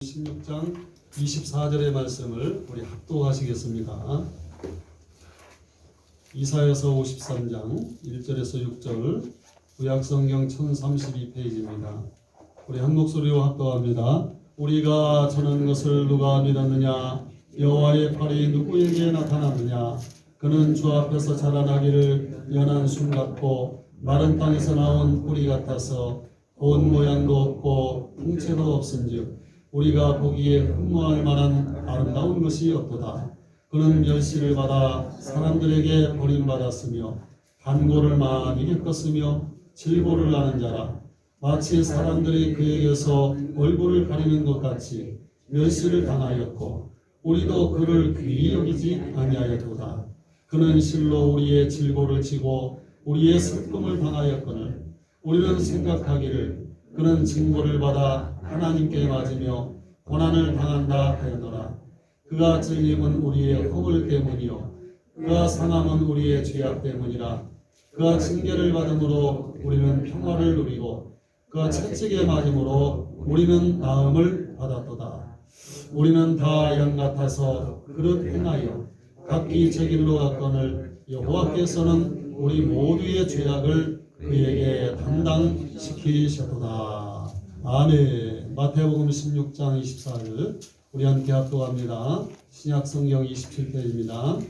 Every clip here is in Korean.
16장 24절의 말씀을 우리 합독하시겠습니다. 이사야서 53장 1절에서 6절 구약성경 1032페이지입니다. 우리 한 목소리로 합독합니다. 우리가 전한 것을 누가 믿었느냐? 여호와의 팔이 누구에게 나타났느냐? 그는 주 앞에서 자라나기를 연한 순 같고 마른 땅에서 나온 뿌리 같아서 본 모양도 없고 풍채도 없은즉 우리가 보기에 흠모할 만한 아름다운 것이 없도다. 그는 멸시를 받아 사람들에게 버림받았으며 반고를 많이 겪었으며 질보를 하는 자라. 마치 사람들이 그에게서 얼굴을 가리는 것 같이 멸시를 당하였고 우리도 그를 귀히 여기지 아니하였도다. 그는 실로 우리의 질보를 지고 우리의 슬픔을 당하였거늘 우리는 생각하기를 그는 징벌을 받아 하나님께 맞으며 고난을 당한다 하였노라. 그가 찔림은 우리의 허물 때문이요 그가 상함은 우리의 죄악 때문이라. 그가 징계를 받음으로 우리는 평화를 누리고 그가 채찍에 맞음으로 우리는 나음을 받았도다. 우리는 다 양 같아서 그릇 행하여 각기 제 길로 갔거늘 여호와께서는 우리 모두의 죄악을 그에게 담당시키셨도다. 아멘. 마태복음 16장 24절 우리 함께 합독합니다. 신약성경 27페이지입니다.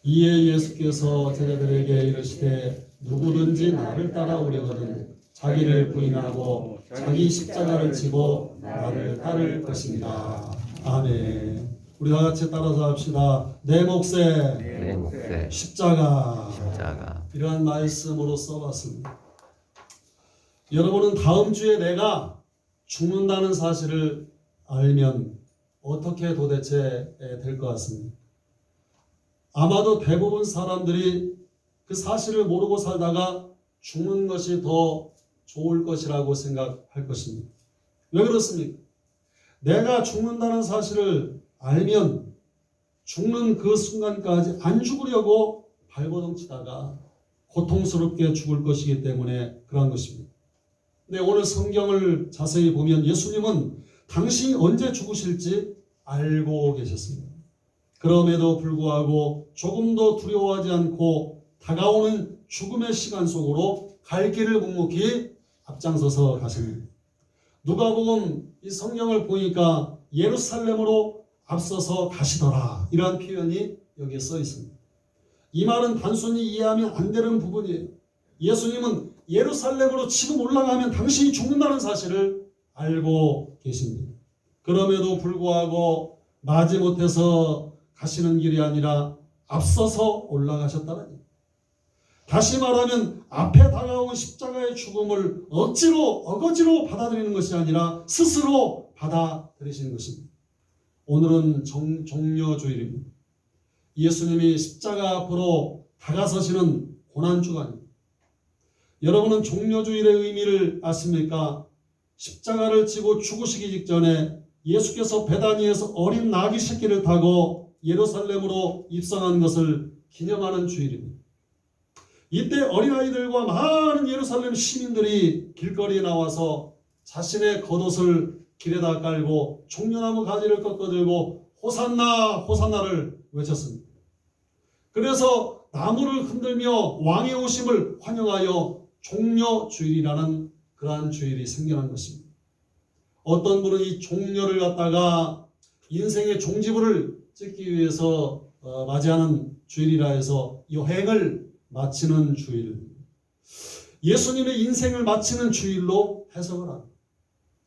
이에 예수께서 제자들에게 이르시되 누구든지 나를 따라오려거든 자기를 부인하고 자기 십자가를 지고 나를 따를 것입니다. 아멘. 우리 다 같이 따라서 합시다. 내 몫에 십자가. 이러한 말씀으로 써봤습니다. 여러분은 다음 주에 내가 죽는다는 사실을 알면 어떻게 도대체 될 것 같습니까? 아마도 대부분 사람들이 그 사실을 모르고 살다가 죽는 것이 더 좋을 것이라고 생각할 것입니다. 왜 그렇습니까? 내가 죽는다는 사실을 알면 죽는 그 순간까지 안 죽으려고 발버둥 치다가 고통스럽게 죽을 것이기 때문에 그런 것입니다. 근데 오늘 성경을 자세히 보면 예수님은 당신이 언제 죽으실지 알고 계셨습니다. 그럼에도 불구하고 조금도 두려워하지 않고 다가오는 죽음의 시간 속으로 갈 길을 묵묵히 앞장서서 가십니다. 누가복음 이 성경을 보니까 예루살렘으로 앞서서 가시더라. 이러한 표현이 여기에 써 있습니다. 이 말은 단순히 이해하면 안 되는 부분이에요. 예수님은 예루살렘으로 지금 올라가면 당신이 죽는다는 사실을 알고 계십니다. 그럼에도 불구하고 마지못해서 가시는 길이 아니라 앞서서 올라가셨다는 얘기입니다. 다시 말하면 앞에 다가온 십자가의 죽음을 어거지로 받아들이는 것이 아니라 스스로 받아들이시는 것입니다. 오늘은 종려주일입니다. 예수님이 십자가 앞으로 다가서시는 고난주간입니다. 여러분은 종려주일의 의미를 아십니까? 십자가를 지고 죽으시기 직전에 예수께서 베다니에서 어린 나귀 새끼를 타고 예루살렘으로 입성한 것을 기념하는 주일입니다. 이때 어린아이들과 많은 예루살렘 시민들이 길거리에 나와서 자신의 겉옷을 길에다 깔고 종려나무 가지를 꺾어들고 호산나 호산나를 외쳤습니다. 그래서 나무를 흔들며 왕의 오심을 환영하여 종려주일이라는 그러한 주일이 생겨난 것입니다. 어떤 분은 이 종려를 갖다가 인생의 종지부를 찍기 위해서 맞이하는 주일이라 해서 여행을 마치는 주일, 예수님의 인생을 마치는 주일로 해석을 합니다.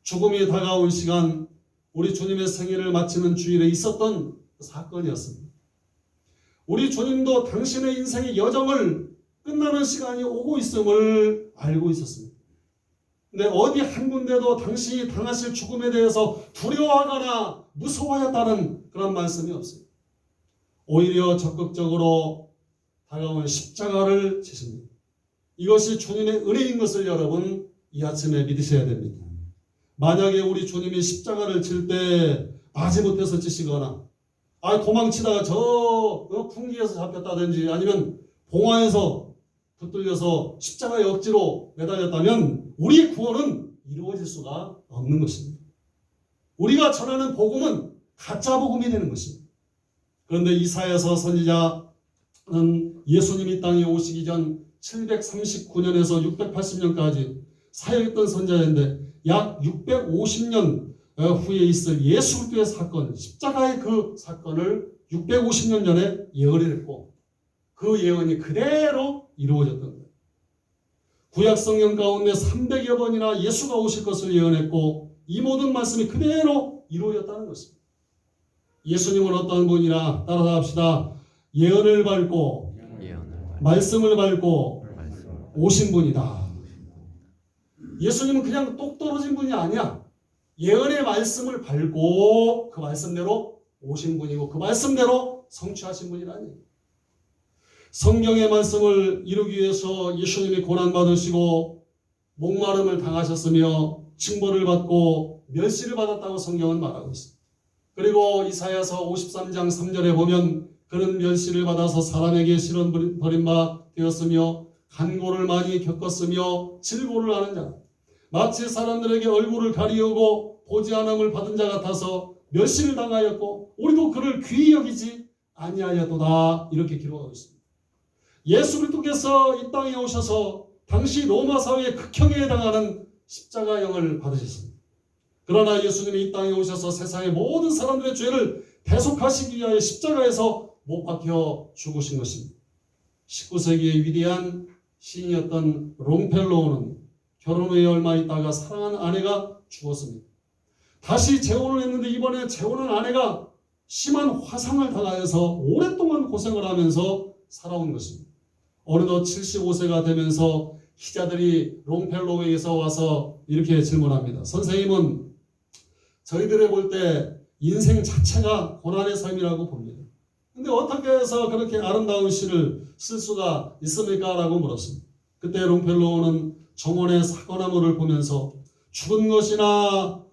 죽음이 다가온 시간, 우리 주님의 생애를 마치는 주일에 있었던 사건이었습니다. 우리 주님도 당신의 인생의 여정을 끝나는 시간이 오고 있음을 알고 있었습니다. 근데 어디 한 군데도 당신이 당하실 죽음에 대해서 두려워하거나 무서워했다는 그런 말씀이 없어요. 오히려 적극적으로 다가온 십자가를 지십니다. 이것이 주님의 은혜인 것을 여러분 이 아침에 믿으셔야 됩니다. 만약에 우리 주님이 십자가를 질 때 마지못해서 지시거나 도망치다가 저 풍기에서 잡혔다든지 아니면 봉화에서 붙들려서 십자가에 억지로 매달렸다면 우리의 구원은 이루어질 수가 없는 것입니다. 우리가 전하는 복음은 가짜 복음이 되는 것입니다. 그런데 이사야서 선지자는 예수님이 땅에 오시기 전 739년에서 680년까지 사역했던 선지자인데 약 650년 후에 있을 예수 그리스도의 사건, 십자가의 그 사건을 650년 전에 예언을 했고 그 예언이 그대로 이루어졌던 거예요. 구약 성경 가운데 300여 번이나 예수가 오실 것을 예언했고 이 모든 말씀이 그대로 이루어졌다는 것입니다. 예수님은 어떤 분이라 따라서 합시다. 예언을 밟고 말씀을 밟고 오신 분이다. 예수님은 그냥 똑 떨어진 분이 아니야. 예언의 말씀을 밟고 그 말씀대로 오신 분이고 그 말씀대로 성취하신 분이라니. 성경의 말씀을 이루기 위해서 예수님이 고난받으시고 목마름을 당하셨으며 징벌을 받고 멸시를 받았다고 성경은 말하고 있습니다. 그리고 이사야서 53장 3절에 보면 그는 멸시를 받아서 사람에게 실은 버림바 되었으며 간고를 많이 겪었으며 질고를 하는 자, 마치 사람들에게 얼굴을 가리우고 보지 않음을 받은 자 같아서 멸시를 당하였고 우리도 그를 귀히 여기지 아니하였도다. 이렇게 기록하고 있습니다. 예수 그리스도께서 이 땅에 오셔서 당시 로마 사회의 극형에 해당하는 십자가형을 받으셨습니다. 그러나 예수님이 이 땅에 오셔서 세상의 모든 사람들의 죄를 대속하시기 위하여 십자가에서 못 박혀 죽으신 것입니다. 19세기의 위대한 시인이었던 롱펠로우는 결혼 후에 얼마 있다가 사랑하는 아내가 죽었습니다. 다시 재혼을 했는데 이번에 재혼한 아내가 심한 화상을 당하여서 오랫동안 고생을 하면서 살아온 것입니다. 어느덧 75세가 되면서 기자들이 롱펠로우에게서 와서 이렇게 질문합니다. 선생님은 저희들이 볼 때 인생 자체가 고난의 삶이라고 봅니다. 근데 어떻게 해서 그렇게 아름다운 시를 쓸 수가 있습니까? 라고 물었습니다. 그때 롱펠로우는 정원의 사과나무를 보면서 죽은 것이나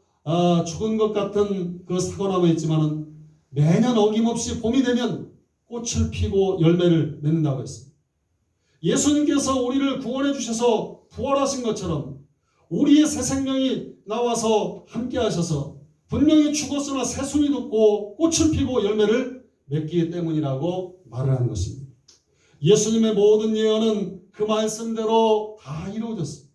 죽은 것 같은 그 사과나무에 있지만은 매년 어김없이 봄이 되면 꽃을 피고 열매를 맺는다고 했습니다. 예수님께서 우리를 구원해 주셔서 부활하신 것처럼 우리의 새 생명이 나와서 함께 하셔서 분명히 죽었으나 새순이 돋고 꽃을 피고 열매를 맺기 때문이라고 말을 하는 것입니다. 예수님의 모든 예언은 그 말씀대로 다 이루어졌습니다.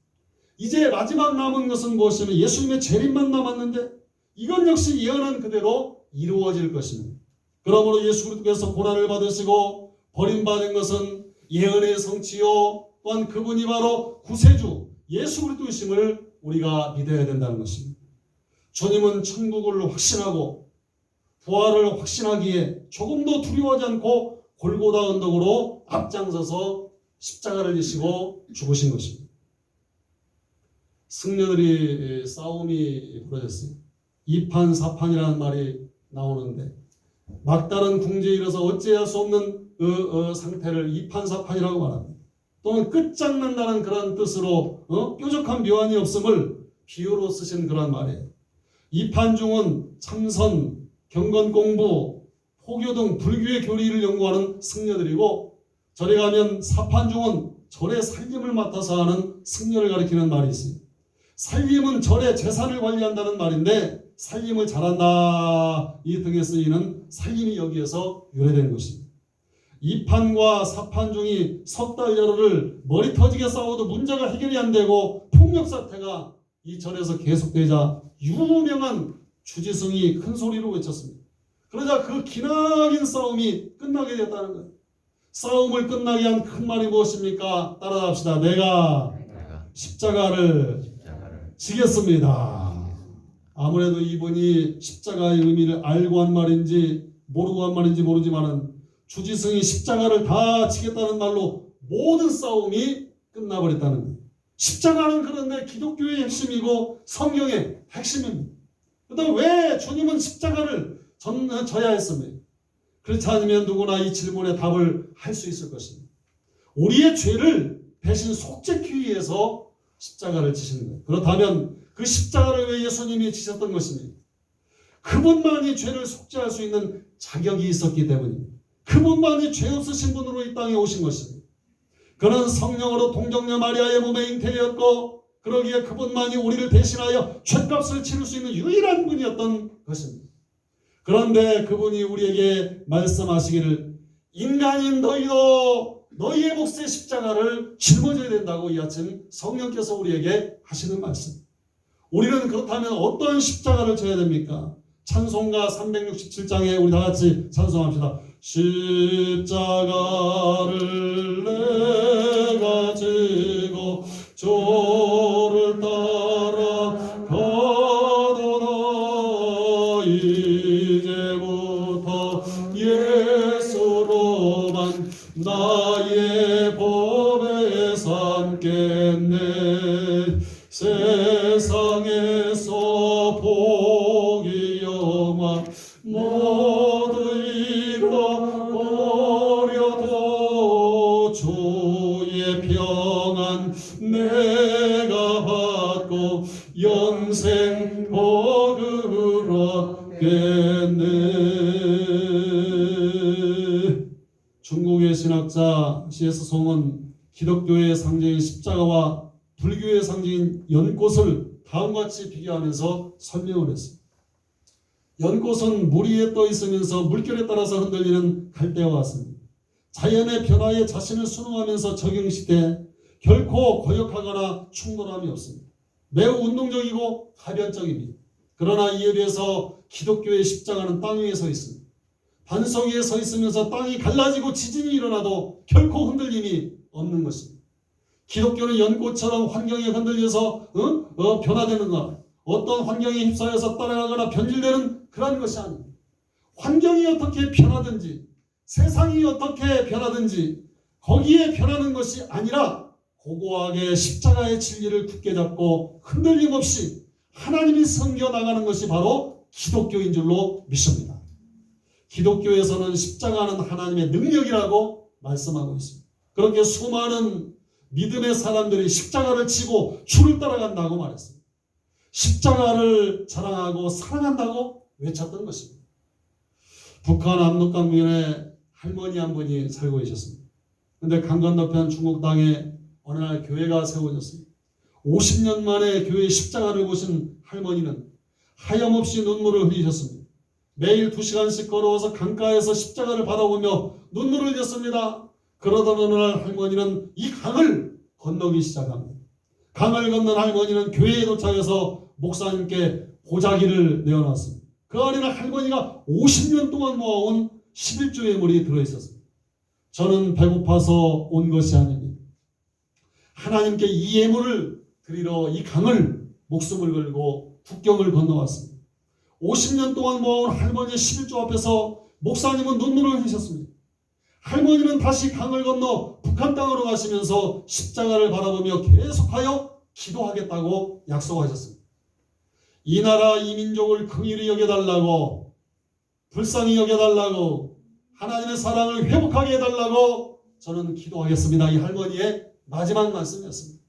이제 마지막 남은 것은 무엇이냐면 예수님의 재림만 남았는데 이건 역시 예언은 그대로 이루어질 것입니다. 그러므로 예수 그리스도께서 고난을 받으시고 버림받은 것은 예언의 성취요 또한 그분이 바로 구세주 예수 그리스도이심을 우리가 믿어야 된다는 것입니다. 주님은 천국을 확신하고 부활을 확신하기에 조금도 두려워하지 않고 골고다 언덕으로 앞장서서 십자가를 지시고 죽으신 것입니다. 승려들이 싸움이 벌어졌어요. 2판 4판이라는 말이 나오는데 막다른 궁지에 이르러서 어찌할 수 없는 그 상태를 2판 4판이라고 말합니다. 또는 끝장난다는 그런 뜻으로 뾰족한 묘안이 없음을 비유로 쓰신 그런 말이에요. 2판 중은 참선, 경건공부, 포교 등 불교의 교리를 연구하는 승려들이고 절에 가면 4판 중은 절의 살림을 맡아서 하는 승려를 가리키는 말이 있습니다. 살림은 절의 재산을 관리한다는 말인데 살림을 잘한다 이 등에 쓰이는 살림이 여기에서 유래된 것입니다. 2판과 4판 중이 석 달 여러를 머리 터지게 싸워도 문제가 해결이 안 되고 폭력 사태가 이 절에서 계속되자 유명한 주지승이 큰 소리로 외쳤습니다. 그러자 그 기나긴 싸움이 끝나게 됐다는 거예요. 싸움을 끝나게 한 큰 말이 무엇입니까? 따라합시다. 내가 십자가를 지겠습니다. 아무래도 이분이 십자가의 의미를 알고 한 말인지 모르고 한 말인지 모르지만은 주지승이 십자가를 다 지겠다는 말로 모든 싸움이 끝나버렸다는 거예요. 십자가는 그런데 기독교의 핵심이고 성경의 핵심입니다. 그렇다면 왜 주님은 십자가를 져야 했습니까? 그렇지 않으면 누구나 이 질문에 답을 할 수 있을 것입니다. 우리의 죄를 대신 속죄하기 위해서 십자가를 지시는 거예요. 그렇다면 그 십자가를 왜 예수님이 지셨던 것입니까? 그분만이 죄를 속죄할 수 있는 자격이 있었기 때문입니다. 그분만이 죄 없으신 분으로 이 땅에 오신 것입니다. 그는 성령으로 동정녀 마리아의 몸에 잉태되었고 그러기에 그분만이 우리를 대신하여 죄값을 치를 수 있는 유일한 분이었던 것입니다. 그런데 그분이 우리에게 말씀하시기를 인간인 너희도 너희의 몫의 십자가를 짊어져야 된다고 이 아침 성령께서 우리에게 하시는 말씀. 우리는 그렇다면 어떤 십자가를 져야 됩니까? 찬송가 367장에 우리 다 같이 찬송합시다. 십자가를 내가 지고 주를 따라가노라. 이제부터 예수로만 나의 법에 삼겠네. 세상에서 복이 영화 모두 잃어버려도 주의 평안 내가 받고 영생 복을 얻겠네. 중국의 신학자 C.S. 송은 기독교의 상징인 십자가와 불교의 상징인 연꽃을 다음과 같이 비교하면서 설명을 했습니다. 연꽃은 물 위에 떠 있으면서 물결에 따라서 흔들리는 갈대와 같습니다. 자연의 변화에 자신을 순응하면서 적용시되 결코 거역하거나 충돌함이 없습니다. 매우 운동적이고 가변적입니다. 그러나 이에 비해서 기독교의 십자가는 땅 위에 서 있습니다. 반석 위에 서 있으면서 땅이 갈라지고 지진이 일어나도 결코 흔들림이 없는 것입니다. 기독교는 연꽃처럼 환경에 흔들려서 변화되는 것, 어떤 환경에 휩싸여서 따라가거나 변질되는 그런 것이 아닙니다. 환경이 어떻게 변하든지 세상이 어떻게 변하든지 거기에 변하는 것이 아니라 고고하게 십자가의 진리를 굳게 잡고 흔들림 없이 하나님이 섬겨나가는 것이 바로 기독교인 줄로 믿습니다. 기독교에서는 십자가는 하나님의 능력이라고 말씀하고 있습니다. 그렇게 수많은 믿음의 사람들이 십자가를 지고 주를 따라간다고 말했습니다. 십자가를 자랑하고 사랑한다고 외쳤던 것입니다. 북한 압록강변에 할머니 한 분이 살고 계셨습니다. 그런데 강 건너편 중국 땅에 어느 날 교회가 세워졌습니다. 50년 만에 교회 십자가를 보신 할머니는 하염없이 눈물을 흘리셨습니다. 매일 2시간씩 걸어와서 강가에서 십자가를 바라보며 눈물을 흘렸습니다. 그러던 어느 날 할머니는 이 강을 건너기 시작합니다. 강을 건넌 할머니는 교회에 도착해서 목사님께 보자기를 내어놨습니다. 그 안에는 할머니가 50년 동안 모아온 11조 예물이 들어있었습니다. 저는 배고파서 온 것이 아닙니다. 하나님께 이 예물을 드리러 이 강을 목숨을 걸고 국경을 건너왔습니다. 50년 동안 모아온 할머니의 11조 앞에서 목사님은 눈물을 흘리셨습니다. 할머니는 다시 강을 건너 북한 땅으로 가시면서 십자가를 바라보며 계속하여 기도하겠다고 약속하셨습니다. 이 나라 이 민족을 긍휼히 여겨달라고, 불쌍히 여겨달라고, 하나님의 사랑을 회복하게 해달라고 저는 기도하겠습니다. 이 할머니의 마지막 말씀이었습니다.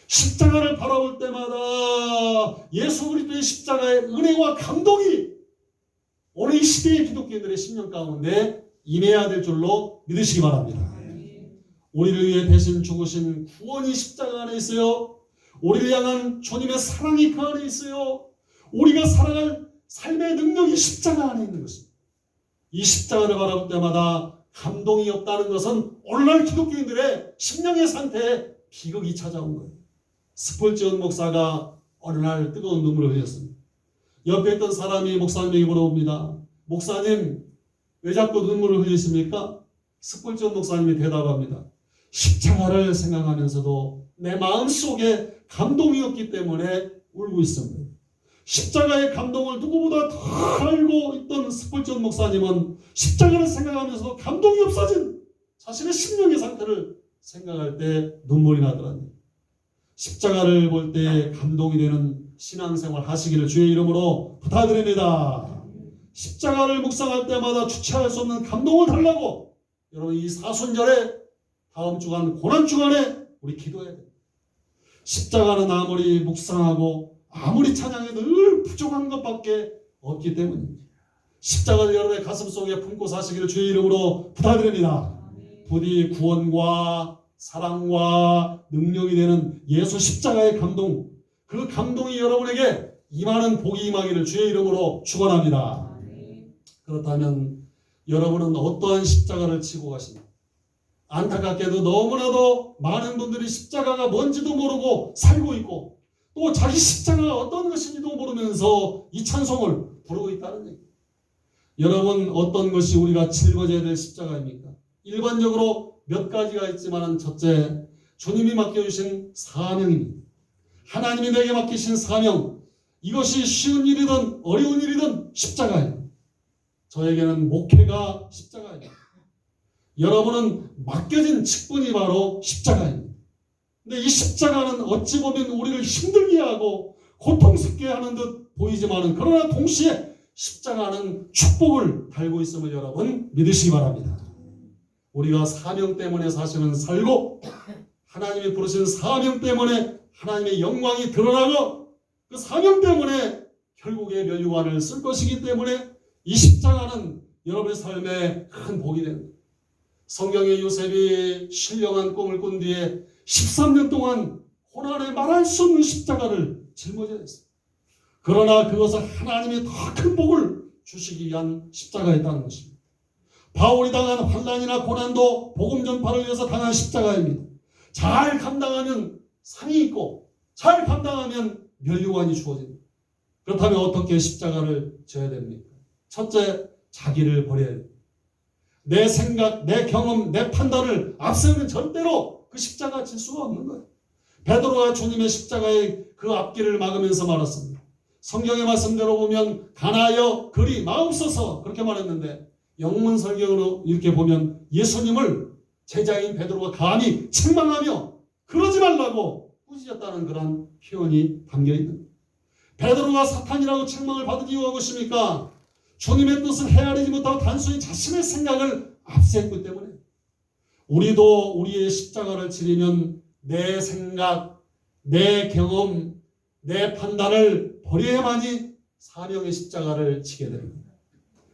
십자가를 바라볼 때마다 예수 그리스도의 십자가의 은혜와 감동이 오늘 이 시대의 기독교인들의 심령 가운데 임해야 될 줄로 믿으시기 바랍니다. 우리를 위해 대신 죽으신 구원이 십자가 안에 있어요. 우리를 향한 주님의 사랑이 그 안에 있어요. 우리가 살아갈 삶의 능력이 십자가 안에 있는 것입니다. 이 십자가를 바라볼 때마다 감동이 없다는 것은 오늘날 기독교인들의 심령의 상태에 비극이 찾아온 거예요. 스폴지온 목사가 어느 날 뜨거운 눈물을 흘렸습니다. 옆에 있던 사람이 목사님에게 물어봅니다. 목사님, 왜 자꾸 눈물을 흘리십니까? 스폴지온 목사님이 대답합니다. 십자가를 생각하면서도 내 마음속에 감동이 없기 때문에 울고 있습니다. 십자가의 감동을 누구보다 더 알고 있던 스폴지온 목사님은 십자가를 생각하면서도 감동이 없어진 자신의 심령의 상태를 생각할 때 눈물이 나더라고요. 십자가를 볼 때 감동이 되는 신앙생활 하시기를 주의 이름으로 부탁드립니다. 십자가를 묵상할 때마다 주체할 수 없는 감동을 달라고 여러분 이 사순절에 다음 주간 고난주간에 우리 기도해야 돼요. 십자가는 아무리 묵상하고 아무리 찬양해도 늘 부족한 것밖에 없기 때문입니다. 십자가를 여러분의 가슴속에 품고 사시기를 주의 이름으로 부탁드립니다. 부디 구원과 사랑과 능력이 되는 예수 십자가의 감동, 그 감동이 여러분에게 임하는 복이 임하기를 주의 이름으로 축원합니다. 그렇다면 여러분은 어떠한 십자가를 지고 가십니까? 안타깝게도 너무나도 많은 분들이 십자가가 뭔지도 모르고 살고 있고 또 자기 십자가가 어떤 것인지도 모르면서 이 찬송을 부르고 있다는 얘기입니다. 여러분, 어떤 것이 우리가 짊어져야 될 십자가입니까? 일반적으로 몇 가지가 있지만 첫째, 주님이 맡겨주신 사명입니다. 하나님이 내게 맡기신 사명, 이것이 쉬운 일이든 어려운 일이든 십자가예요. 저에게는 목회가 십자가입니다. 여러분은 맡겨진 직분이 바로 십자가입니다. 근데 이 십자가는 어찌 보면 우리를 힘들게 하고 고통스럽게 하는 듯 보이지만 그러나 동시에 십자가는 축복을 달고 있음을 여러분 믿으시기 바랍니다. 우리가 사명 때문에 사실은 살고 하나님이 부르신 사명 때문에 하나님의 영광이 드러나고 그 사명 때문에 결국에 면류관을 쓸 것이기 때문에 이 십자가는 여러분의 삶에 큰 복이 됩니다. 성경의 요셉이 신령한 꿈을 꾼 뒤에 13년 동안 고난에 말할 수 없는 십자가를 짊어져야 했어요. 그러나 그것은 하나님이 더 큰 복을 주시기 위한 십자가였다는 것입니다. 바울이 당한 환난이나 고난도 복음 전파를 위해서 당한 십자가입니다. 잘 감당하면 상이 있고 잘 감당하면 면류관이 주어집니다. 그렇다면 어떻게 십자가를 져야 됩니까? 첫째, 자기를 버려야 됩니다. 내 생각, 내 경험, 내 판단을 앞세우면 절대로 그 십자가 질 수가 없는 거예요. 베드로가 주님의 십자가의 그 앞길을 막으면서 말했습니다. 성경의 말씀대로 보면 가나여 그리 마옵소서 그렇게 말했는데 영문 설경으로 이렇게 보면 예수님을 제자인 베드로가 감히 책망하며 그러지 말라고 꾸짖었다는 그런 표현이 담겨있는 거예요. 베드로가 사탄이라고 책망을 받은 이유가 무엇입니까? 주님의 뜻을 헤아리지 못하고 단순히 자신의 생각을 앞세웠기 때문에 우리도 우리의 십자가를 지르면 내 생각, 내 경험, 내 판단을 버려야만이 사명의 십자가를 지게 됩니다.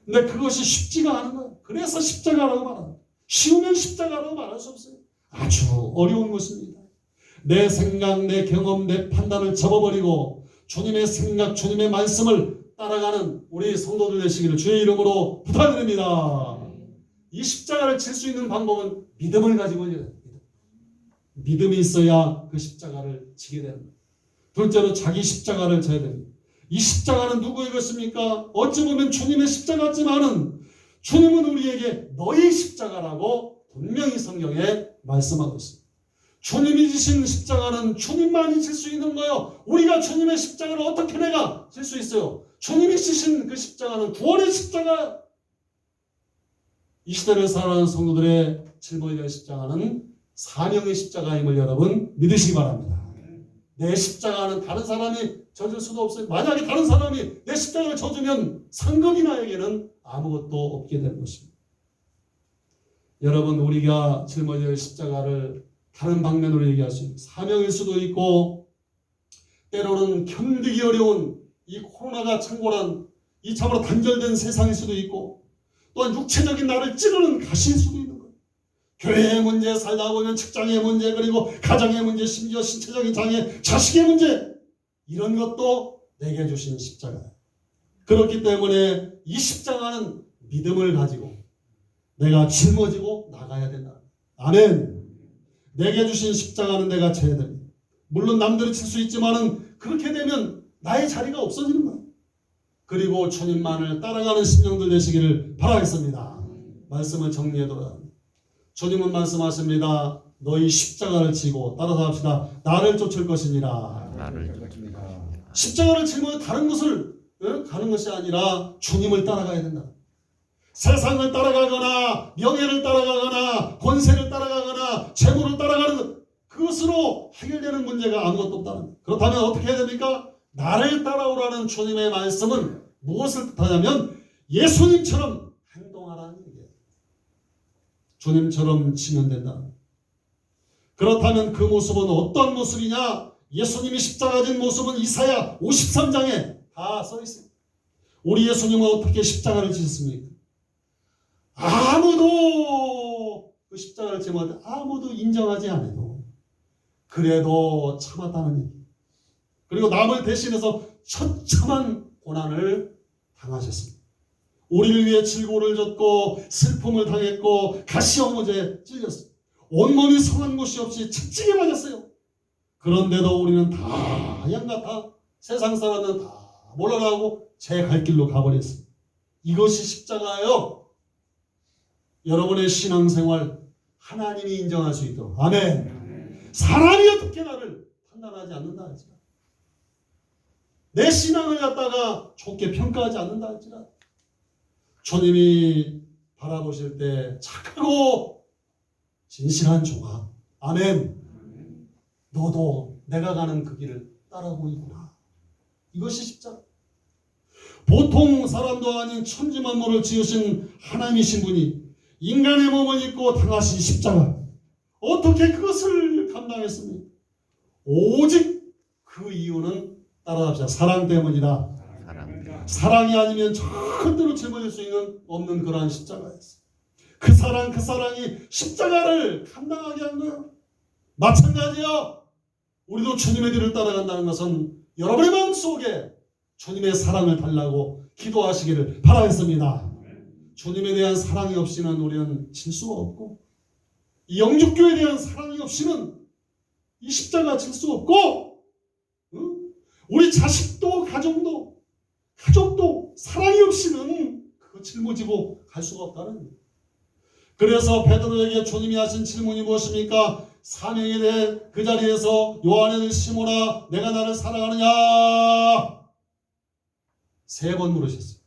근데 그것이 쉽지가 않은 거예요. 그래서 십자가라고 말합니다. 쉬우면 십자가라고 말할 수 없어요. 아주 어려운 것입니다. 내 생각, 내 경험, 내 판단을 접어버리고 주님의 생각, 주님의 말씀을 따라가는 우리 성도들 되시기를 주의 이름으로 부탁드립니다. 이 십자가를 칠 수 있는 방법은 믿음을 가지고 있어야 됩니다. 믿음이 있어야 그 십자가를 지게 됩니다. 둘째로 자기 십자가를 져야 됩니다. 이 십자가는 누구의 것입니까? 어찌 보면 주님의 십자가 같지만은 주님은 우리에게 너희 십자가라고 분명히 성경에 말씀하고 있습니다. 주님이 지신 십자가는 주님만이 질 수 있는 거예요. 우리가 주님의 십자가를 어떻게 내가 질 수 있어요? 주님이 지신 그 십자가는 구원의 십자가. 이 시대를 살아가는 성도들의 짊어져야 할 십자가는 사명의 십자가임을 여러분 믿으시기 바랍니다. 내 십자가는 다른 사람이 져줄 수도 없어요. 만약에 다른 사람이 내 십자가를 져주면 상급이 나에게는 아무것도 없게 될 것입니다. 여러분, 우리가 짊어져야 할 십자가를 다른 방면으로 얘기할 수 있는 사명일 수도 있고 때로는 견디기 어려운 이 코로나가 창궐한 이 참으로 단절된 세상일 수도 있고 또한 육체적인 나를 찌르는 가시일 수도 있는 거예요. 교회의 문제 살다 보면 직장의 문제 그리고 가정의 문제 심지어 신체적인 장애 자식의 문제 이런 것도 내게 주신 십자가예요. 그렇기 때문에 이 십자가는 믿음을 가지고 내가 짊어지고 나가야 된다. 아멘. 내게 주신 십자가는 내가 져야 됩니다. 물론 남들이 칠 수 있지만은 그렇게 되면 나의 자리가 없어지는 거예요. 그리고 주님만을 따라가는 심령들 되시기를 바라겠습니다. 말씀을 정리해 돌아갑니다. 주님은 말씀하십니다. 너희 십자가를 지고 따라서 합시다. 나를 쫓을 것이니라. 십자가를 지면 다른 것을 가는 것이 아니라 주님을 따라가야 된다. 세상을 따라가거나 명예를 따라가거나 권세를 따라가거나 재물을 따라가는 그것으로 해결되는 문제가 아무것도 없다는 거예요. 그렇다면 어떻게 해야 됩니까? 나를 따라오라는 주님의 말씀은 무엇을 뜻하냐면 예수님처럼 행동하라는 얘기예요. 주님처럼 치면 된다. 그렇다면 그 모습은 어떤 모습이냐? 예수님이 십자가 진 모습은 이사야 53장에 다 써 있습니다. 우리 예수님은 어떻게 십자가를 지셨습니까? 아무도 그 십자가를 제모할 때 아무도 인정하지 않아도 그래도 참았다는 얘기. 그리고 남을 대신해서 처참한 고난을 당하셨습니다. 우리를 위해 질고를 졌고 슬픔을 당했고 가시어무제에 찔렸어요. 온몸이 성한 곳이 없이 채찍에 맞았어요. 그런데도 우리는 다 양같아 세상 사람은 다 몰라나고 제 갈 길로 가버렸어요. 이것이 십자가예요. 여러분의 신앙생활 하나님이 인정할 수 있도록. 아멘. 사람이 어떻게 나를 판단하지 않는다 할지라, 내 신앙을 갖다가 좋게 평가하지 않는다 할지라, 주님이 바라보실 때 착하고 진실한 종아, 아멘, 너도 내가 가는 그 길을 따라오고 있구나. 이것이 십자가. 보통 사람도 아닌 천지만물을 지으신 하나님이신 분이 인간의 몸을 입고 당하신 십자가, 어떻게 그것을 감당했습니까? 오직 그 이유는 따라합시다. 사랑 때문이다. 사랑이 아니면 절대로 짊어질 수 없는 그러한 십자가였어요. 그 사랑이 십자가를 감당하게 한 거예요. 마찬가지요. 우리도 주님의 길을 따라간다는 것은 여러분의 마음속에 주님의 사랑을 달라고 기도하시기를 바라겠습니다. 주님에 대한 사랑이 없이는 우리는 질 수가 없고, 이 영주교에 대한 사랑이 없이는 이 십자가 질 수 없고, 우리 자식도 가족도 사랑이 없이는 그거 짊어지고 갈 수가 없다는 거예요. 그래서 베드로에게 주님이 하신 질문이 무엇입니까? 사명에 대해 그 자리에서 요한을 시모나 내가 나를 사랑하느냐? 3번 물으셨어요.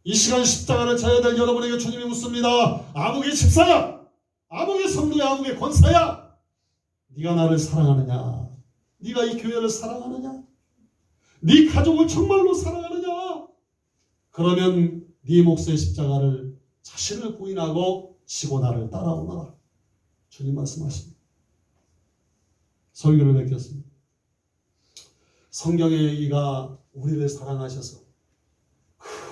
이 시간 십자가를 져야 될 여러분에게 주님이 묻습니다. 아무개 집사야, 아무개 성도야, 아무개 권사야, 네가 나를 사랑하느냐? 네가 이 교회를 사랑하느냐? 네 가족을 정말로 사랑하느냐? 그러면 네 몫의 십자가를 자신을 부인하고 지고 나를 따라오너라. 주님 말씀하십니다. 설교를 뵙겠습니다. 성경의 얘기가 우리를 사랑하셔서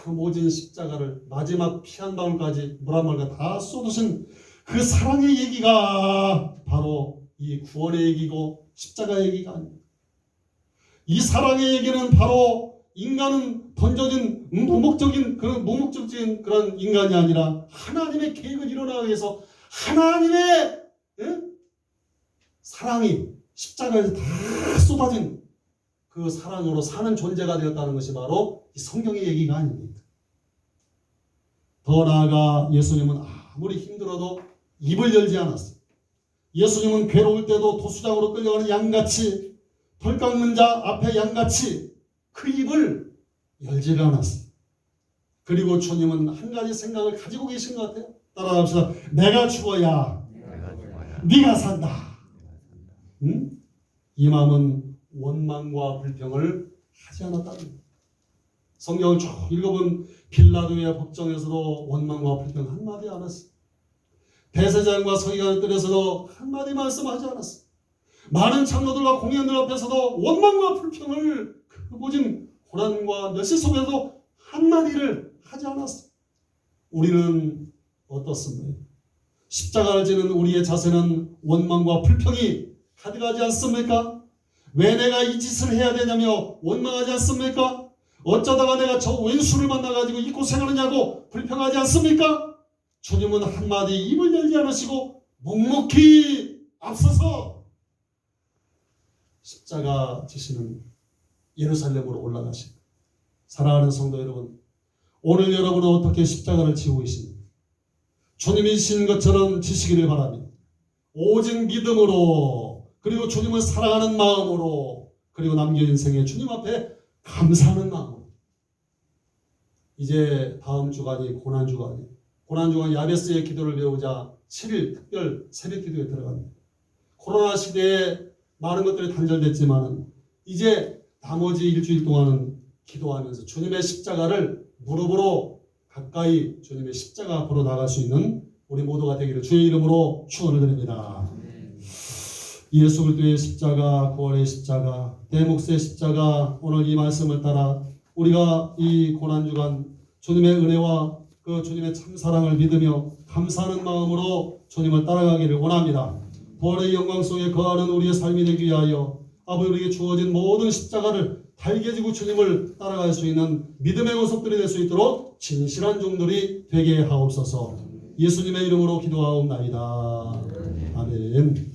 그 모진 십자가를 마지막 피 한 방울까지 물 한 방울까지 다 쏟으신 그 사랑의 얘기가 바로 이 구원의 얘기고 십자가의 얘기가 아닙니다. 이 사랑의 얘기는 바로 인간은 던져진 무목적인 그런 인간이 아니라 하나님의 계획을 이뤄나가기 위해서 하나님의 사랑이 십자가에서 다 쏟아진 그 사랑으로 사는 존재가 되었다는 것이 바로 이 성경의 얘기가 아닙니다. 더 나아가 예수님은 아무리 힘들어도 입을 열지 않았어요. 예수님은 괴로울 때도 도수장으로 끌려가는 양같이, 털 깎는 자 앞에 양같이 그 입을 열지를 않았어요. 그리고 주님은 한 가지 생각을 가지고 계신 것 같아요. 따라합시다. 내가 죽어야 네가 산다. 응? 이 마음은 원망과 불평을 하지 않았다는 거예요. 성경을 쭉 읽어본 빌라도의 법정에서도 원망과 불평 한마디 안 했어요. 대제사장과 서기관의 뜰에서도 한마디 말씀하지 않았어요. 많은 장로들과 공회원들 앞에서도 원망과 불평을, 그 모진 고난과 멸시 속에서도 한마디를 하지 않았어요. 우리는 어떻습니까? 십자가를 지는 우리의 자세는 원망과 불평이 가득하지 않습니까? 왜 내가 이 짓을 해야 되냐며 원망하지 않습니까? 어쩌다가 내가 저 왼수를 만나가지고 이 고생하느냐고 불평하지 않습니까? 주님은 한마디 입을 열지 않으시고 묵묵히 앞서서 십자가 지시는 예루살렘으로 올라가십니다. 사랑하는 성도 여러분, 오늘 여러분은 어떻게 십자가를 지고 계십니까? 주님이 지신 것처럼 지시기를 바랍니다. 오직 믿음으로, 그리고 주님을 사랑하는 마음으로, 그리고 남겨 인생에 주님 앞에 감사하는 마음으로. 이제 다음 주간이 고난주간이에요. 고난주간 야베스의 기도를 배우자 7일 특별 새벽 기도에 들어갑니다. 코로나 시대에 많은 것들이 단절됐지만 이제 나머지 일주일 동안은 기도하면서 주님의 십자가를 무릎으로 가까이 주님의 십자가 앞으로 나갈 수 있는 우리 모두가 되기를 주의 이름으로 축원을 드립니다. 예수 그리스도의 십자가, 구원의 십자가, 내 몫의 십자가, 오늘 이 말씀을 따라 우리가 이 고난주간 주님의 은혜와 그 그 주님의 참 사랑을 믿으며 감사하는 마음으로 주님을 따라가기를 원합니다. 부활의 영광 속에 거하는 우리의 삶이 되기 위하여 아버지 우리에게 주어진 모든 십자가를 달게 지고 주님을 따라갈 수 있는 믿음의 모습들이 될 수 있도록 진실한 종들이 되게 하옵소서. 예수님의 이름으로 기도하옵나이다. 아멘.